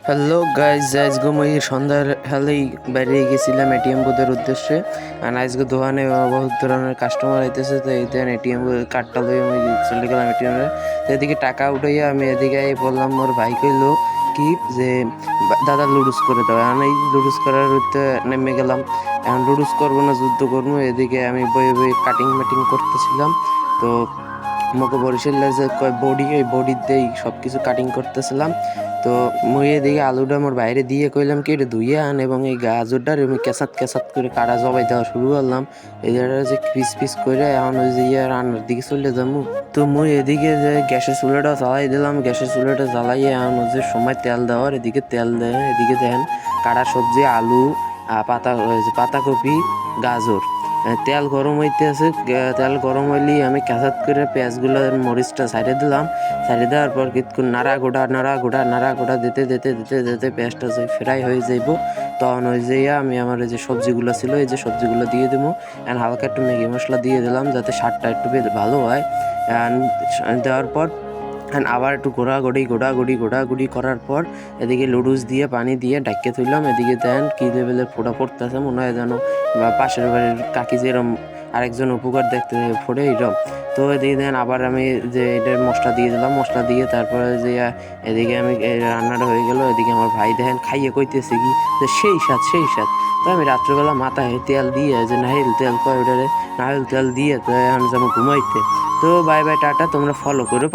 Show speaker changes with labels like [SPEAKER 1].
[SPEAKER 1] Hello guys, আজকে মই সন্ধ্যার হেলেই বাইরে গেছিলাম এটিএম বুথের উদ্দেশ্যে। আর আজকে দোকানে বহুত ধরনের কাস্টমার আইতেছে, তো এই দেন এটিএম কার্ডটা লই আমি চলে গেলাম এটিএমে। তো এদিকে টাকা উঠাইয়া আমি এদিকে বললাম, মোর ভাই কইলো কি যে দাদা লুডুস করে দাও। এখন এই লুডুস করার নেমে গেলাম। এখন লুডুস করবো না যুদ্ধ করবো, এদিকে আমি বই বই কাটিং মাটিং করতেছিলাম। তো মোকে বরিশালের যে বডি, ওই বডির দিয়েই সব কিছু কাটিং করতেছিলাম। তো মুই এদিকে আলুটা মোর বাইরে দিয়ে কইলাম কি এটা ধুইয়ে আন, এবং এই গাজরটার আমি কেঁচাত কেঁচাত করে কাটা জবাই দেওয়া শুরু করলাম। এটা যে পিস পিস করে এখন ওই যে রান্নার দিকে চলে যাবো। তো মুই এদিকে যে গ্যাসের চুলাটা জ্বালাই দিলাম, গ্যাসের চুলাটা জ্বালাইয়ে এখন যে সময় তেল দেওয়ার, এদিকে তেল দেন, এদিকে দেন কাটা সবজি আলু, পাতাকপি, গাজর। তেল গরম হইতে আছে, তেল গরম হইলেই আমি কাঁচাত করে পেঁয়াজগুলো মরিচটা সাইডে দিলাম। সাইডে দেওয়ার পর কিছুক্ষণ নাড়া গোড়া দিতে দিতে দিতে দিতে পেঁয়াজটা যে ফ্রাই হয়ে যাইব, তখন ওই যে আমি আমার এই যে সবজিগুলো ছিল, এই যে সবজিগুলো দিয়ে দেবো। অ্যান্ড হালকা একটু ম্যাগি মশলা দিয়ে দিলাম যাতে স্বাদটা একটু বেশ ভালো হয়। অ্যান্ড দেওয়ার পর আবার একটু ঘোড়াঘুড়ি করার পর এদিকে লুডুস দিয়ে পানি দিয়ে ঢাকিয়ে তুললাম। এদিকে দেন কি লেভেলের ফোটা পড়তেছে, মনে হয় যেন বা পাশের বাড়ির কাকি যেরম আরেকজন উপকার দেখতে ফোড়ে এরম। তো এদিকে দেন আবার আমি যে এটার মশলা দিয়ে দিলাম, মশলা দিয়ে তারপরে যে এদিকে আমি রান্নাটা হয়ে গেল। এদিকে আমার ভাই দেখেন খাইয়ে কইতেছে কি যে সেই স্বাদ সেই স্বাদ। তো আমি রাত্রেবেলা মাথায় তেল দিয়ে যে নাহিল তেল কয় ওটারে নাহিল তেল দিয়ে তো এখন যেমন ঘুমাইতে। তো বাই বাই টাটা, তোমরা ফলো করো।